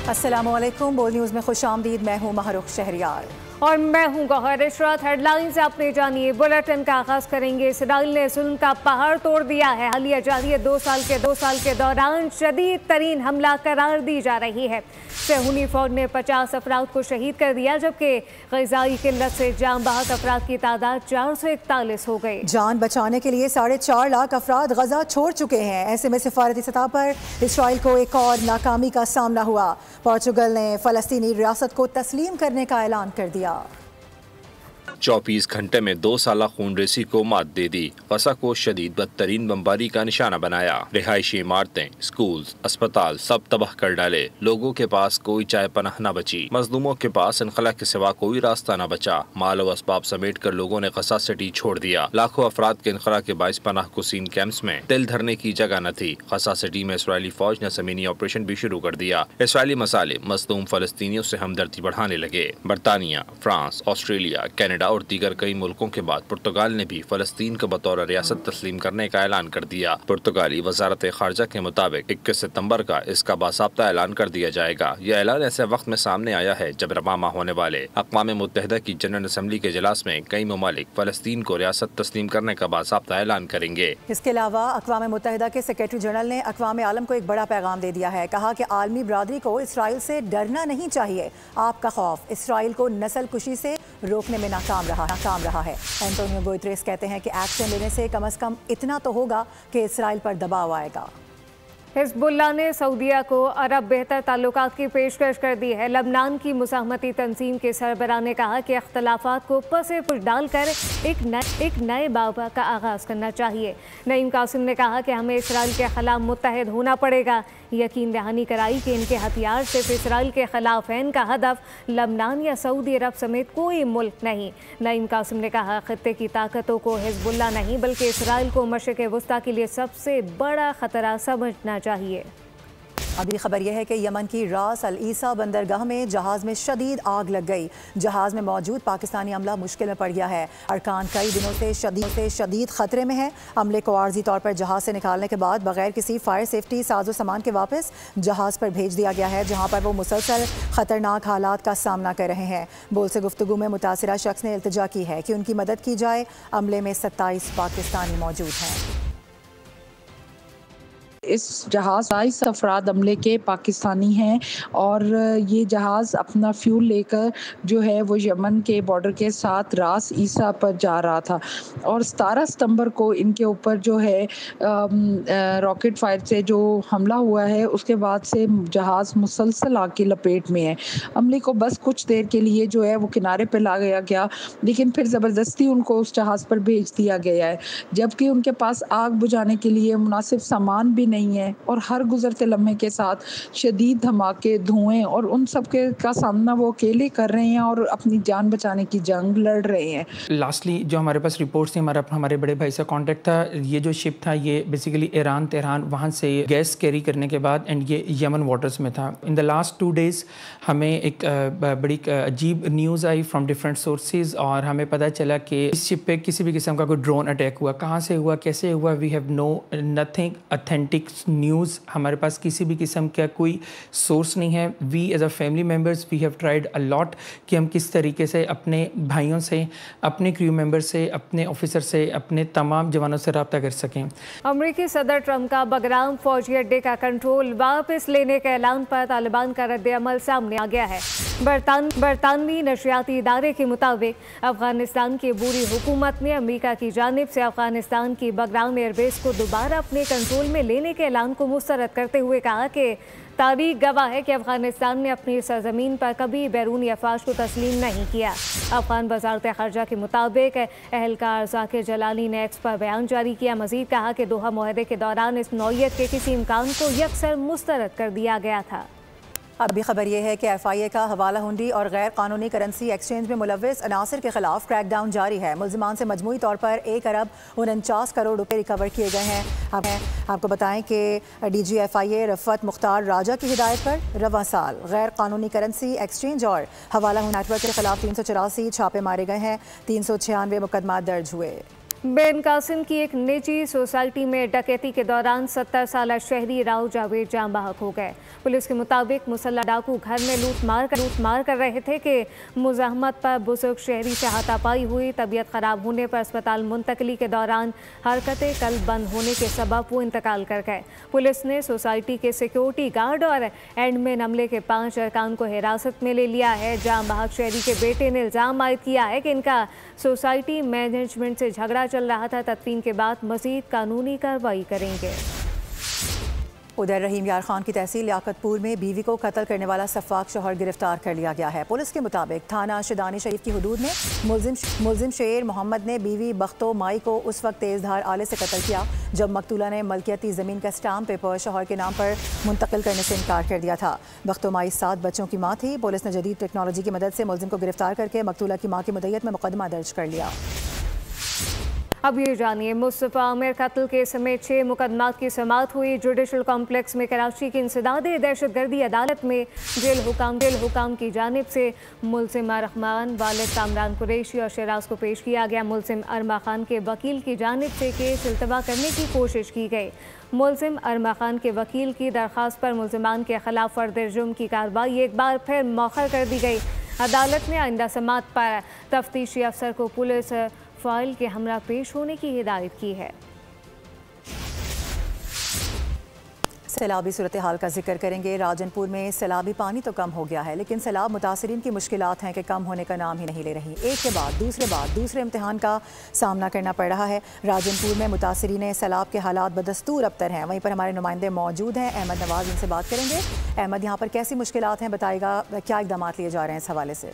अस्सलामुअलैकुम। बोल न्यूज़ में खुशामदीद। मैं हूँ महरुख शहरियार और मैं हूं गौहर इशरत। हेडलाइन से आपने जानिए। बुलेटिन का आगाज करेंगे। इसराइल ने जुल्म का पहाड़ तोड़ दिया है। हालिया जारी 2 साल के दौरान शदीद तरीन हमला करार दी जा रही है। सेहूनी फौज ने 50 अफराद को शहीद कर दिया, जबकि ग़िज़ाई किल्लत से जान बहक अफराद की तादाद 441 हो गई। जान बचाने के लिए 4.5 लाख अफराद गजा छोड़ चुके हैं। ऐसे में सिफारती सतह पर इसराइल को एक और नाकामी का सामना हुआ। पोर्चुगल ने फ़लस्तीनी रियासत को तस्लीम करने का ऐलान कर दिया। 24 घंटे में 2 साला खून रेसी को मात दे दी। गजा को शदीद बदतरीन बमबारी का निशाना बनाया। रिहायशी इमारतें, स्कूल, अस्पताल सब तबाह कर डाले। लोगों के पास कोई चाय पनाह न बची। मजलूमों के पास इनखला के सिवा कोई रास्ता न बचा। माल और असबाब समेट कर लोगों ने गजा सिटी छोड़ दिया। लाखों अफराद के इनखला के बाइस पनाह कुसीन कैंप्स में दिल धरने की जगह न थी। गजा सिटी में इसराइली फौज ने ज़मीनी ऑपरेशन भी शुरू कर दिया। इसराइली मसाले मजलूम फलस्तीनियों से हमदर्दी बढ़ाने लगे। बरतानिया, फ्रांस, ऑस्ट्रेलिया, कनाडा और दीगर कई मुल्कों के बाद पुर्तगाल ने भी फलस्तीन को बतौर रियासत तस्लीम करने का ऐलान कर दिया। पुर्तगाली वजारत खारजा के मुताबिक 21 सितंबर का इसका बासाब्ता ऐलान कर दिया जाएगा। यह ऐलान ऐसे वक्त में सामने आया है जब रवा माह होने वाले अक़वाम मुत्तहिदा की जनरल असम्बली के इजलास में कई ममालिक फलस्तीन को रियासत तस्लीम करने का बासाब्ता ऐलान करेंगे। इसके अलावा अक़वाम मुत्तहिदा के सेक्रेटरी जनरल ने अक़वाम आलम को एक बड़ा पैगाम दे दिया है। कहा कि आलमी बरादरी को इसराइल से डरना नहीं चाहिए। आपका खौफ इसराइल को नस्ल कुशी से रोकने में नाकाम रहा है। एंटोनियो गुतेरेस कहते हैं कि एक्शन लेने से कम इतना तो होगा कि इसराइल पर दबाव आएगा। हिज़्बुल्लाह ने सऊदीया को अरब बेहतर ताल्लुकात की पेशकश कर दी है। लबनान की मुज़ाहमती तंजीम के सरबराह ने कहा कि अख्तलाफात को पसे पुश डालकर एक नए बाब का आगाज़ करना चाहिए। नईम कासिम ने कहा कि हमें इसराइल के खिलाफ मुत्तहिद होना पड़ेगा। यकीन दहानी कराई कि इनके हथियार सिर्फ इसराइल के खिलाफ हैं। इनका हदफ लबनान या सऊदी अरब समेत कोई मुल्क नहीं। नईम कासिम ने कहा खत्ते की ताकतों को हिज़्बुल्लाह नहीं बल्कि इसराइल को मशरिक़ वस्ता के लिए सबसे बड़ा खतरा समझना चाहिए। अगली खबर यह है कि यमन की रास अल ईसा बंदरगाह में जहाज़ में शदीद आग लग गई। जहाज़ में मौजूद पाकिस्तानी अमला मुश्किल में पड़ गया है। अरकान कई दिनों से शदीद खतरे में है। अमले को आर्जी तौर पर जहाज़ से निकालने के बाद बगैर किसी फायर सेफ्टी साजो सामान के वापस जहाज़ पर भेज दिया गया है, जहाँ पर वो मुसलसल ख़तरनाक हालात का सामना कर रहे हैं। बोल से गुफ्तगू में मुतासिरा शख्स ने इल्तिजा की है कि उनकी मदद की जाए। अमले में 27 पाकिस्तानी मौजूद हैं। इस जहाज़ 22 अफराद अमले के पाकिस्तानी हैं और ये जहाज़ अपना फ्यूल लेकर जो है वो यमन के बॉर्डर के साथ रास ईसा पर जा रहा था और 17 सितंबर को इनके ऊपर जो है रॉकेट फायर से जो हमला हुआ है, उसके बाद से जहाज़ मुसलसल आग की लपेट में है। अमले को बस कुछ देर के लिए जो है वो किनारे पर ला गया, लेकिन फिर ज़बरदस्ती उनको उस जहाज़ पर भेज दिया गया है, जबकि उनके पास आग बुझाने के लिए मुनासिब सामान भी नहीं है और हर गुजरते लम्हे के साथ शदीद धमाके, धुएं और उन सब के का सामना वो अकेले कर रहे हैं और अपनी जान बचाने की जंग लड़ रहे हैं। लास्टली जो हमारे पास रिपोर्ट्स थी, हमारे बड़े भाई से कांटेक्ट था। ये जो शिप था ये बेसिकली ईरान तेहरान वहाँ से गैस कैरी करने के बाद एंड ये यमन वाटर्स में था। इन द लास्ट 2 डेज़ हमें एक बड़ी अजीब news I from different sources और हमें पता चला कि इस शिप पे किसी भी किस्म का कोई ड्रोन अटैक हुआ। कहाँ से हुआ, कैसे हुआ, we have nothing authentic news. हमारे पास किसी भी किस्म का कोई सोर्स नहीं है। We as a family members we have tried a lot कि हम किस तरीके से अपने भाइयों से, अपने क्रू मेंबर से, अपने ऑफिसर से, अपने तमाम जवानों से रब्ता कर सकें। अमरीकी सदर ट्रंप का बगराम फौजी अड्डे का कंट्रोल वापस लेने के ऐलान पर तालिबान का रद्द-ए-अमल सामने आ गया है। बरतानवी नशरियाती इदारे के मुताबिक अफगानिस्तान की बूरी हुकूमत ने अमेरिका की जानिब से अफगानिस्तान की बगराम एयरबेस को दोबारा अपने कंट्रोल में लेने के ऐलान को मुस्तरद करते हुए कहा कि तारीख गवाह है कि अफगानिस्तान ने अपनी सरजमीन पर कभी बैरूनी अफवाज को तस्लीम नहीं किया। अफगान वजारत खारजा के मुताबिक एहलकार ज़ाकिर जलाली ने एक्स पर बयान जारी किया। मजीद कहा कि दोहा मुआहदे के दौरान इस नौयत के किसी इम्कान को यकसर मुस्तरद कर दिया गया था। अब भी खबर यह है कि FIA का हवाला हुंडी और गैर कानूनी करेंसी एक्सचेंज में मुलव्विस अनासर के खिलाफ क्रैकडाउन जारी है। मुल्जिमान से मजमूई तौर पर 1 अरब 49 करोड़ रुपए रिकवर किए गए हैं। आपको बताएं कि DG FIA रफ़त मुख्तार राजा की हिदायत पर रवा साल गैर कानूनी करेंसी एक्सचेंज और हवाला नेटवर्क के खिलाफ 384 छापे मारे गए हैं। 396 मुकदमा दर्ज हुए। बेन कासिम की एक निजी सोसाइटी में डकैती के दौरान 70 साला शहरी राव जावेद जान बहक हो गए। पुलिस के मुताबिक मुसल्ला डाकू घर में लूट मार कर रहे थे कि मुज़ाहमत पर बुजुर्ग शहरी से हाथापाई हुई। तबीयत खराब होने पर अस्पताल मुंतकली के दौरान हरकतें कल बंद होने के सबब वो इंतकाल कर गए। पुलिस ने सोसाइटी के सिक्योरिटी गार्ड और एडमिन अमले के 5 अरकान को हिरासत में ले लिया है। जान बहक शहरी के बेटे ने इल्ज़ाम आयद किया है कि इनका सोसाइटी मैनेजमेंट से झगड़ा चल रहा था। तदफीन के बाद मजीद कानूनी कार्रवाई करेंगे। उधर रहीम यार खान की तहसील लियाकतपुर में बीवी को कत्ल करने वाला सफाक शोहर गिरफ्तार कर लिया गया है। पुलिस के मुताबिक थाना शिदानी शरीफ की हदूद में मुलजिम शेर मोहम्मद ने बीवी बख्तो माई को उस वक्त तेज़धार आले से कत्ल किया जब मकतूला ने मलकियती ज़मीन का स्टाम्प पेपर शोहर के नाम पर मुंतकिल करने से इनकार कर दिया था। बख्तो माई 7 बच्चों की माँ थी। पुलिस ने जदीद टेक्नोलॉजी की मदद से मुलजिम को गिरफ्तार करके मकतूला की माँ की मुद्दत में मुकदमा दर्ज कर लिया। अब ये जानिए, मुस्तफ़ा आमिर कत्ल केस समेत 6 मुकदमात की समाअत हुई। जुडिशल कॉम्प्लेक्स में कराची की इंसदादे दहशतगर्दी अदालत में जेल हुकाम की जानिब से मुलजिम रहमान, वालिद कामरान कुरैशी और शराज को पेश किया गया। मुलजिम अरमा खान के वकील की जानिब से केस इल्तवा करने की कोशिश की गई। मुलजिम अरमा खान के वकील की दरख्वास्त पर मुलजिमान के खिलाफ फर्द जुर्म की कार्रवाई एक बार फिर मौखर कर दी गई। अदालत ने आइंदा समाअत पर तफ्तीशी अफसर को पुलिस फाइल के हमरा पेश होने की हिदायत की है। सैलाबी सूरत हाल का जिक्र करेंगे। राजनपुर में सैलाबी पानी तो कम हो गया है, लेकिन सैलाब मुतासरीन की मुश्किलात हैं कि कम होने का नाम ही नहीं ले रही। एक के बाद दूसरे इम्तिहान का सामना करना पड़ रहा है। राजनपुर में मुतासरीन सैलाब के हालात बदस्तूर अबतर हैं। वहीं पर हमारे नुमाइंदे मौजूद हैं, अहमद नवाज, उनसे बात करेंगे। अहमद, यहाँ पर कैसी मुश्किलात हैं, बताएगा क्या इकदाम लिए जा रहे हैं इस हवाले से?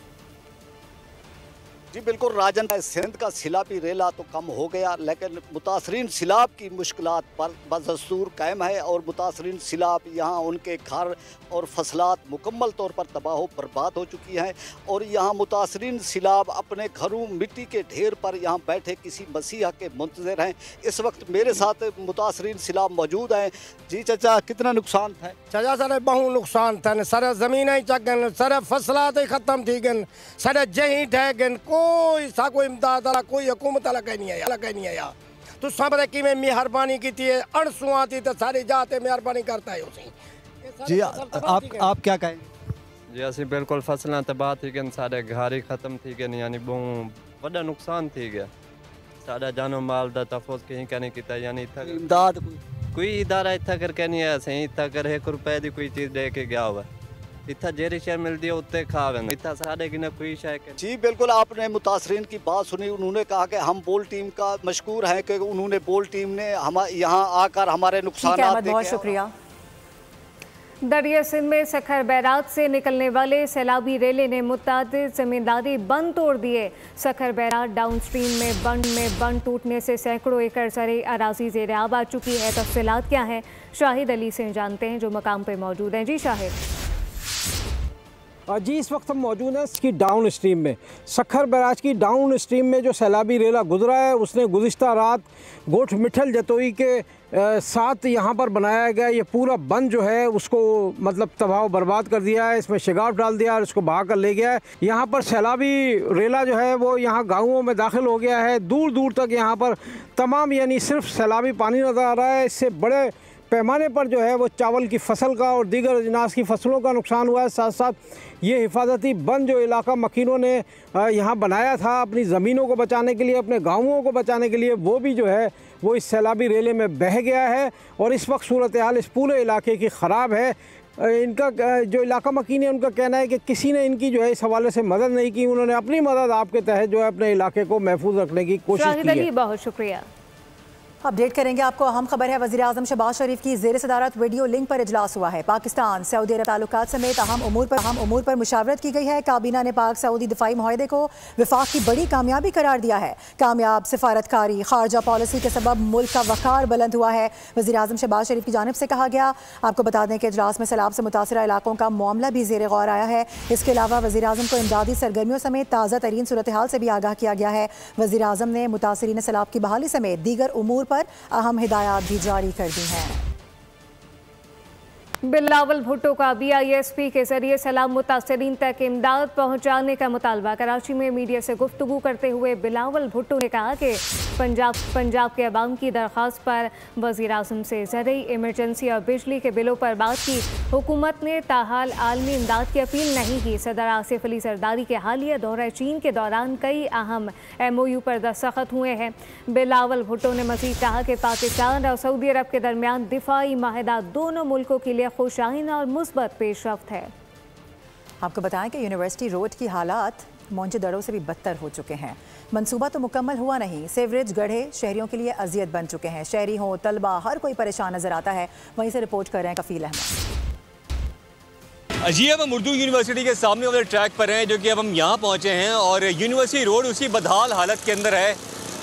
जी बिल्कुल, राजन सिंध का सैलाबी रेला तो कम हो गया, लेकिन मुतासरीन सैलाब की मुश्किलात पर बदस्तूर कायम है और मुतासरीन सैलाब यहाँ उनके घर और फसलात मुकम्मल तौर पर तबाह बर्बाद हो चुकी हैं और यहाँ मुतासरीन सैलाब अपने घरों मिट्टी के ढेर पर यहाँ बैठे किसी मसीहा के मुंतज़िर हैं। इस वक्त मेरे साथ मुतासरीन सैलाब मौजूद हैं। जी चाचा, कितना नुकसान था? चाचा सारे बहु नुकसान था, सारे ज़मीन चकन, सारे फसलात ख़त्म थी गन, सारे जही ढह गन, कोई सा कोई इमदाद वाला कोई हुकूमत वाला कहीं नहीं आया। तो सब कि मैं मेहरबानी की थी अणसुआ थी तो सारी जाते मेहरबानी करता है उसी। जी आप क्या कहें? जी असी बिल्कुल फसलें तबाह थी गन, सारे घर ही खत्म थी गन, यानी बहुत बड़ा नुकसान थी गया। सारा जानो माल दा तहफ़्फ़ुज़ कहीं करने किया, यानी इमदाद कोई इदारा इतना करके नहीं आया। सही इतना कर 1 रुपए की कोई चीज़ दे के गया हुआ, इतना जेरी शय मिलती है उत्ते खा गए, इतना सारे की ना कोई शय। जी बिल्कुल, आपने मुतासरीन की बात सुनी। उन्होंने कहा कि हम बोल टीम का मशकूर हैं कि उन्होंने बोल टीम ने हम यहाँ आकर हमारे नुकसान। बहुत शुक्रिया। दरिया सिंध में सखर बैराज से निकलने वाले सैलाबी रेले ने मुतादिद ज़मींदारी बंद तोड़ दिए। सखर बैराज डाउन स्ट्रीम में बंद टूटने से सैकड़ों एकड़ सरे अराजी ज़ेर-ए-आब आ चुकी है। तफसीलात क्या है, शाहिद अली से जानते हैं जो मकाम पे मौजूद हैं। जी शाहिद। जी इस वक्त हम मौजूद हैं इसकी डाउन स्ट्रीम में, सखर बैराज की डाउन स्ट्रीम में जो सैलाबी रेला गुजरा है उसने गुज़िश्ता रात गोठ मिठल जतोई के साथ यहाँ पर बनाया गया ये पूरा बंद जो है उसको मतलब तबाह बर्बाद कर दिया है। इसमें शिगाफ डाल दिया और इसको बहा कर ले गया है। यहाँ पर सैलाबी रेला जो है वो यहाँ गाँवों में दाखिल हो गया है। दूर दूर तक यहाँ पर तमाम यानी सिर्फ सैलाबी पानी नज़र आ रहा है। इससे बड़े पैमाने पर जो है वो चावल की फसल का और दीगर अजनास की फसलों का नुकसान हुआ है। साथ साथ ये हिफाजती बंद जो इलाका मकीनों ने यहाँ बनाया था अपनी ज़मीनों को बचाने के लिए, अपने गाँवों को बचाने के लिए, वो भी जो है वो इस सैलाबी रेले में बह गया है और इस वक्त सूरत हाल इस पूरे इलाके की ख़राब है। इनका जो इलाका मकीन है उनका कहना है कि किसी ने इनकी जो है इस हवाले से मदद नहीं की। उन्होंने अपनी मदद आपके तहत जो है अपने इलाके को महफूज रखने की कोशिश की है। बहुत शुक्रिया। अपडेट करेंगे आपको। अहम खबर है, वज़ीर आज़म शहबाज शरीफ की ज़ेर सदारत वीडियो लिंक पर इजलास हुआ है। पाकिस्तान सऊदी अरब ताल्लुकात समेत अहम उमूर पर मुशावरत की गई है। काबीना ने पाक सऊदी दिफाई मुआहदे को वफाक की बड़ी कामयाबी करार दिया है। कामयाब सिफारतकारी खारजा पॉलिसी के सबब मुल्क का वक़ार बुलंद हुआ है। वज़ीर आज़म शहबाज शरीफ की जानिब से कहा गया। आपको बता दें कि इजलास में सैलाब से मुतासरा इलाकों का मामला भी ज़ेर गौर आया है। इसके अलावा वज़ीर आज़म को इमदादी सरगर्मियों समेत ताज़ा तरीन सूरत हाल से भी आगाह किया गया है। वज़ीर आज़म ने मुतासरीन सैलाब की बहाली समेत दीगर उमूर पर अहम हिदायत भी जारी कर दी हैं। बिलावल भुट्टो का BISP के जरिए सलाम मुतासरीन तक इमदाद पहुंचाने का मुतालबा। कराची में मीडिया से गुफ्तगू करते हुए बिलावल भुट्टो ने कहा कि पंजाब के अवाम की दरख्वास्त पर वज़ीर आज़म से ज़रूरी इमरजेंसी और बिजली के बिलों पर बात की। हुकूमत ने ताहाल आलमी इमदाद की अपील नहीं की। सदर आसिफ अली जरदारी के हालिया दौरा चीन के दौरान कई अहम MOU पर दस्तखत हुए हैं। बिलावल भुट्टो ने मज़ीद कहा कि पाकिस्तान और सऊदी अरब के दरमियान दिफाई माहिदा दोनों मुल्कों के लिए खुशाइन और मुस्बत पेशरफ्त है। आपको बताएं कि यूनिवर्सिटी रोड की हालात मोंचेदड़ों से भी बदतर हो चुके हैं। मंसूबा तो मुकम्मल हुआ नहीं, सीवरेज गढ़े शहरियों के लिए अजियत बन चुके हैं। शहरी हो, तलबा, हर कोई परेशान नजर आता है। वहीं से रिपोर्ट कर रहे हैं कफील अहमद। जी अब हम उर्दू यूनिवर्सिटी के सामने वाले ट्रैक पर हैं, जो कि अब हम यहाँ पहुँचे हैं और यूनिवर्सिटी रोड उसी बदहाल हालत के अंदर है।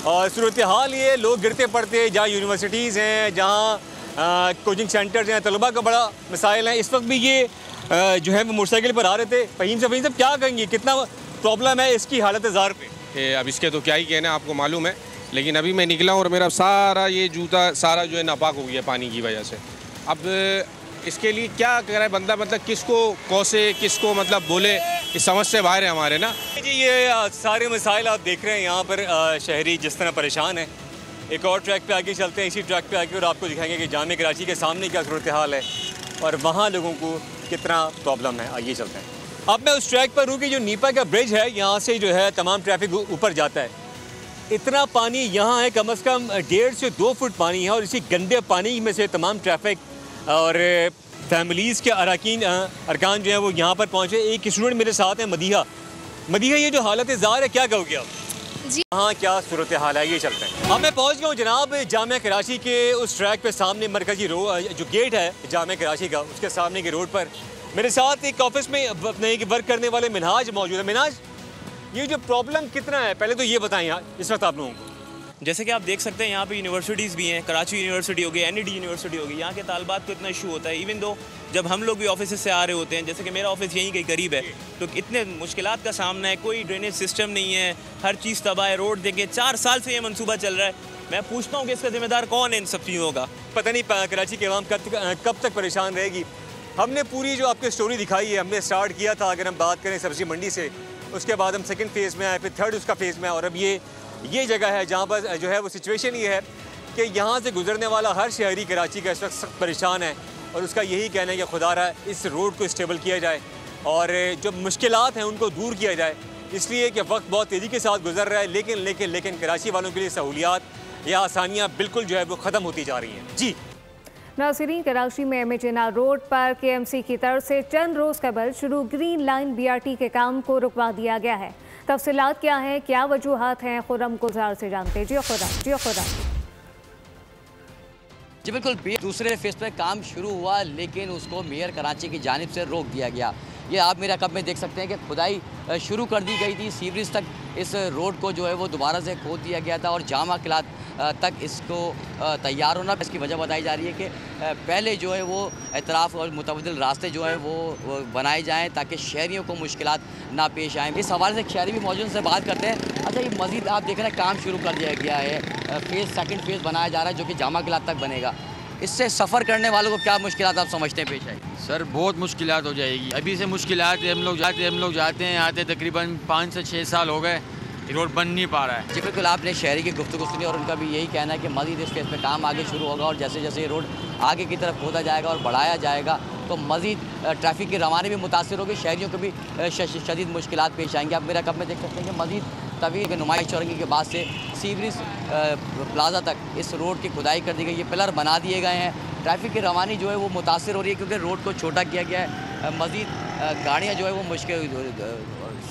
और सूरत हाल ये लोग गिरते पड़ते, जहाँ यूनिवर्सिटीज़ हैं, जहाँ कोचिंग सेंटर्स हैं, तलबा का बड़ा मसाइल है। इस वक्त भी ये जो है वो मोटरसाइकिल पर आ रहे थे। फ़हीम साहब क्या कहेंगे, कितना प्रॉब्लम है इसकी हालत ज़ार पे? अब इसके तो क्या ही कहना, आपको मालूम है। लेकिन अभी मैं निकला हूँ और मेरा सारा ये जूता सारा जो है नापाक हो गया पानी की वजह से। अब इसके लिए क्या करे बंदा, मतलब किसको कौसे, किसको मतलब बोले, इस समझ से बाहर है हमारे ना जी। ये सारे मसाइल आप देख रहे हैं यहाँ पर, शहरी जिस तरह परेशान है। एक और ट्रैक पे आगे चलते हैं, इसी ट्रैक पे आगे और आपको दिखाएंगे कि जामे कराची के सामने क्या सूरत हाल है और वहाँ लोगों को कितना प्रॉब्लम है। आइए चलते हैं। अब मैं उस ट्रैक पर हूँ कि जो नीपा का ब्रिज है, यहाँ से जो है तमाम ट्रैफिक ऊपर जाता है। इतना पानी यहाँ है, कम से कम 1.5 से 2 फुट पानी है और इसी गंदे पानी में से तमाम ट्रैफिक और फैमिलीज़ के अरकान जो है वो यहाँ पर पहुँचे। एक स्टूडेंट मेरे साथ है, मदीहा, ये जो हालत ज़ाहिर है क्या कहोगे आप? जी हाँ, क्या सूरत हाल है, ये चलते हैं। अब मैं पहुँच गया हूँ जनाब जामिया कराची के उस ट्रैक पे सामने मरकजी रोड जो गेट है जामिया कराची का, उसके सामने के रोड पर मेरे साथ एक ऑफिस में अपने वर्क करने वाले मिनहाज मौजूद है। मिनहाज, ये जो प्रॉब्लम कितना है पहले तो ये बताएं यार इस वक्त आप लोगों को। जैसे कि आप देख सकते हैं यहाँ पे यूनिवर्सिटीज़ भी हैं, कराची यूनिवर्सिटी होगी, NED यूनिवर्सिटी होगी। यहाँ के तालबात को इतना इशू होता है, इवन दो जब हम लोग भी ऑफिस से आ रहे होते हैं, जैसे कि मेरा ऑफिस यहीं कहीं करीब है, तो इतने मुश्किलात का सामना है। कोई ड्रेनेज सिस्टम नहीं है, हर चीज़ तबाह है। रोड देखें, 4 साल से ये मनसूबा चल रहा है। मैं पूछता हूँ कि इसका जिम्मेदार कौन है इन सब चीज़ों का? पता नहीं कराची की आवाम कब तक परेशान रहेगी। हमने पूरी जो आपको स्टोरी दिखाई है, हमने स्टार्ट किया था, अगर हम बात करें सब्ज़ी मंडी से, उसके बाद हम सेकंड फेज़ में आए, फिर थर्ड उसका फेज़ में, और अब ये जगह है जहाँ पर जो है वो सिचुएशन ये है कि यहाँ से गुजरने वाला हर शहरी कराची का इस वक्त सख्त परेशान है और उसका यही कहना है कि खुदा रहा इस रोड को स्टेबल किया जाए और जो मुश्किलात हैं उनको दूर किया जाए। इसलिए कि वक्त बहुत तेज़ी के साथ गुजर रहा है, लेकिन कराची वालों के लिए सहूलियात या आसानियाँ बिल्कुल जो है वो ख़त्म होती जा रही हैं। जी नाज़रीन, कराची में MHNR रोड पर KMC की तरफ से चंद रोज़ कबल शुरू ग्रीन लाइन BRT के काम को रुकवा दिया गया है। तफसीलात क्या हैं, क्या वजूहात हैं, खुर्रम गुलजार से जानते हैं। जी बिल्कुल, दूसरे फेज पर काम शुरू हुआ लेकिन उसको मेयर कराची की जानिब से रोक दिया गया। ये आप मेरा कब में देख सकते हैं कि खुदाई शुरू कर दी गई थी, सीवरेज तक इस रोड को जो है वो दोबारा से खोद दिया गया था और जामा किलात तक इसको तैयार होना। इसकी वजह बताई जा रही है कि पहले जो है वो एतराफ़ और मुतबदिल रास्ते जो है वो बनाए जाएँ ताकि शहरियों को मुश्किलात ना पेश आएँ। इस हवाले से शहरी भी मौजूद से बात करते हैं। अच्छा, ये मज़ीद आप देख रहे हैं काम शुरू कर दिया गया है, सेकंड फेज़ बनाया जा रहा है जो कि जामा किलात तक बनेगा। इससे सफ़र करने वालों को क्या मुश्किलात आप समझते हैं पेश आएगी? सर बहुत मुश्किलात हो जाएगी। अभी से मुश्किलात हम लोग जाते हैं आते तकरीबन 5 से 6 साल हो गए, रोड बन नहीं पा रहा है। जी बिल्कुल, आपने शहरी की गुफ्तगू सुनी और उनका भी यही कहना है कि मज़ीद इस फेज़ पे काम आगे शुरू होगा और जैसे जैसे ये रोड आगे की तरफ खोदा जाएगा और बढ़ाया जाएगा तो मज़ीद ट्रैफिक की रवानी भी मुतासर होगी, शहरियों को भी शदीद मुश्किलात पेश आएंगे। आप मेरा कब में देख सकते हैं कि मज़ीद तभी कि नुमाइश चौरंगी के बाद से सीवरेज प्लाजा तक इस रोड की खुदाई कर दी गई, ये पिलर बना दिए गए हैं। ट्रैफिक की रवानी जो है वो मुतासर हो रही है क्योंकि रोड को छोटा किया गया है। मज़ीद गाड़ियाँ जो है वो मुश्किल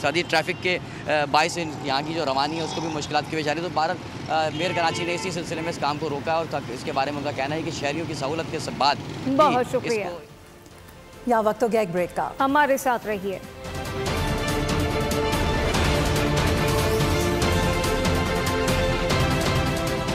शदीद ट्रैफिक के बाइस यहाँ की जो रवानी है उसको भी मुश्किलात की पेश आ रही है। तो भारत मेयर कराची ने इसी सिलसिले में इस काम को रोका और इसके बारे में उनका कहना है कि शहरियों की सहूलत के बाद। बहुत शुक्रिया। यहाँ वक्त हो गया एक ब्रेक का, हमारे साथ रहिए।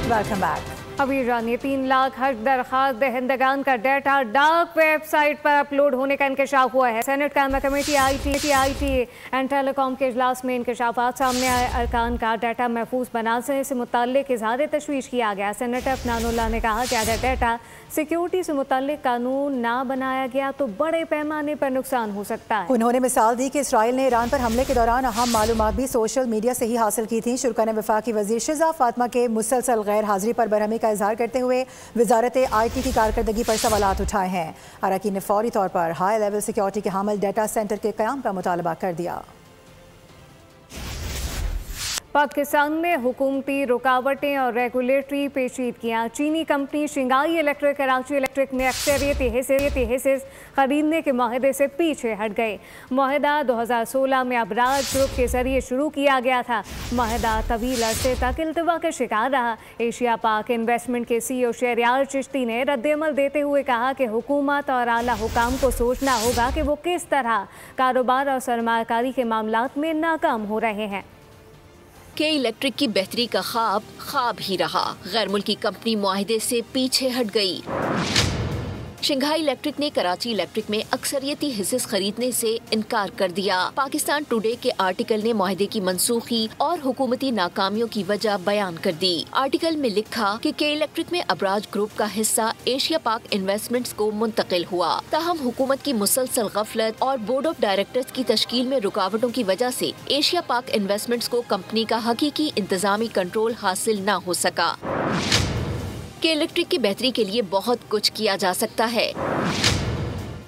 Welcome back. अभी जानिए 3 लाख हज दरख्वास्त दहंदगान का डाटा डार्क वेबसाइट पर अपलोड होने का इंकशाफ हुआ है। सेनेट कायमा कमेटी IT एंड टेलीकॉम के इजलास में इंकशाफात सामने आए। अरकान का डाटा महफूज बनाने से मुताल्लिक इज़हार तशवीश किया गया। सेनेटर अफनानुल्लाह ने कहा कि अगर डाटा सिक्योरिटी से मुताल्लिक कानून ना बनाया गया तो बड़े पैमाने पर नुकसान हो सकता है। उन्होंने मिसाल दी कि इसराइल ने ईरान पर हमले के दौरान अहम मालूमात भी सोशल मीडिया से ही हासिल की थी। शुरा ने वफाकी वजीर शिजा फातिमा के मुसलसल गैर हाजिरी पर बरहमी का इजहार करते हुए वजारत IT की कारकर्दगी पर सवालात उठाए हैं। अरकान ने फौरी तौर पर हाई लेवल सिक्योरिटी के हामिल डेटा सेंटर के क़याम का मुतालबा कर दिया। पाकिस्तान में हुकूमती रुकावटें और रेगुलेटरी पेचीदगियाँ। चीनी company Shanghai electric Karachi electric में अक्सरियती हिस्से खरीदने के माहदे से पीछे हट गए। माहदा 2016 में अबराज ग्रुप के जरिए शुरू किया गया था। माहदा तवील अरसे तक इल्तवा का शिकार रहा। एशिया पाक इन्वेस्टमेंट के CEO शहरयार चिश्ती ने रद्दअमल देते हुए कहा कि हुकूमत और आला हुकाम को सोचना होगा कि वो किस तरह कारोबार और सरमायाकारी के मामलात में नाकाम हो रहे हैं। के इलेक्ट्रिक की बेहतरी का ख्वाब ही रहा। गैर मुल्की कंपनी मुआहिदे से पीछे हट गई। शिंघाई इलेक्ट्रिक ने कराची इलेक्ट्रिक में अक्सरियती हिस्से खरीदने से इनकार कर दिया। पाकिस्तान टुडे के आर्टिकल ने मुआहिदे की मनसूखी और हुकूमती नाकामियों की वजह बयान कर दी। आर्टिकल में लिखा कि के इलेक्ट्रिक में अबराज ग्रुप का हिस्सा एशिया पाक इन्वेस्टमेंट्स को मुंतकिल हुआ। ताहम हुकूमत की मुसलसल गफलत और बोर्ड ऑफ डायरेक्टर्स की तश्कील में रुकावटों की वजह से एशिया पाक इन्वेस्टमेंट्स को कंपनी का हकीकी इंतजामी कंट्रोल हासिल न हो सका। के इलेक्ट्रिक की बेहतरी के लिए बहुत कुछ किया जा सकता है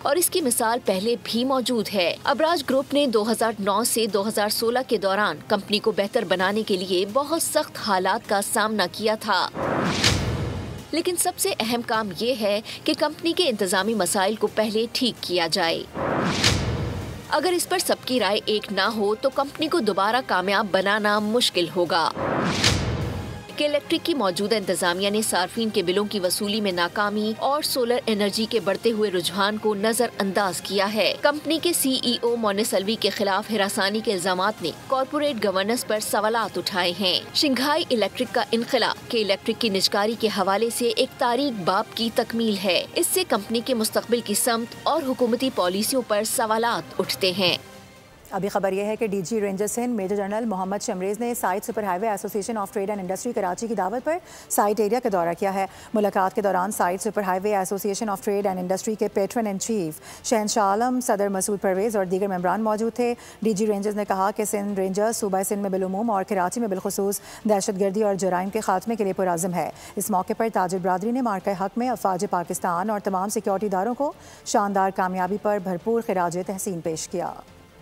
और इसकी मिसाल पहले भी मौजूद है। अबराज ग्रुप ने 2009 से 2016 के दौरान कंपनी को बेहतर बनाने के लिए बहुत सख्त हालात का सामना किया था, लेकिन सबसे अहम काम ये है कि कंपनी के इंतजामी मसाइल को पहले ठीक किया जाए। अगर इस पर सबकी राय एक ना हो तो कंपनी को दोबारा कामयाब बनाना मुश्किल होगा। के इलेक्ट्रिक की मौजूदा इंतजामिया ने सार्फिन के बिलों की वसूली में नाकामी और सोलर एनर्जी के बढ़ते हुए रुझान को नजरअंदाज किया है। कंपनी के CEO मोनिस अलवी के खिलाफ हिरासानी के इल्जामात ने कॉर्पोरेट गवर्नेंस पर सवालात उठाए हैं। शिंघाई इलेक्ट्रिक का इनखला के इलेक्ट्रिक की निजकारी के हवाले से एक तारीख बाब की तकमील है। इससे कंपनी के मुस्तकबिल की समत और हुकूमती पॉलिसियों पर सवालात उठते हैं। अभी खबर यह है कि DG Rangers Sindh major general Mohammad Shamrez ने site super highway association of trade and industry Karachi की दावत पर साइट एरिया का दौरा किया है। मुलाकात के दौरान site super highway association of trade and industry के पेट्रन इन चीफ शहनशाह आलम, सदर मसूद परवेज और दीगर मेंबरान मौजूद थे। DG रेंजर्स ने कहा कि सिंध रेंजर्स सूबा सिंध में बिलुमूम और कराची में बिलखुसूस दहशतगर्दी और जराइम के खात्मे के लिए पुरअज़्म है। इस मौके पर ताजिर बरादरी ने मार्का हक में अफवाज पाकिस्तान और तमाम सिक्योरिटी इदारों को शानदार कामयाबी पर भरपूर खिराज तहसीन पेश किया।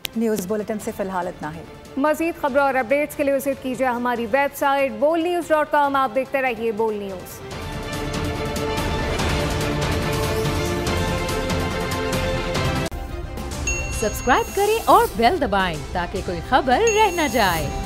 न्यूज़ बुलेटिन से फिलहाल इतना है। मज़ीद खबरों और अपडेट्स के लिए विजिट कीजिए हमारी वेबसाइट bolnews.com। आप देखते रहिए बोल न्यूज़। सब्सक्राइब करें और बेल दबाएं ताकि कोई खबर रह न जाए।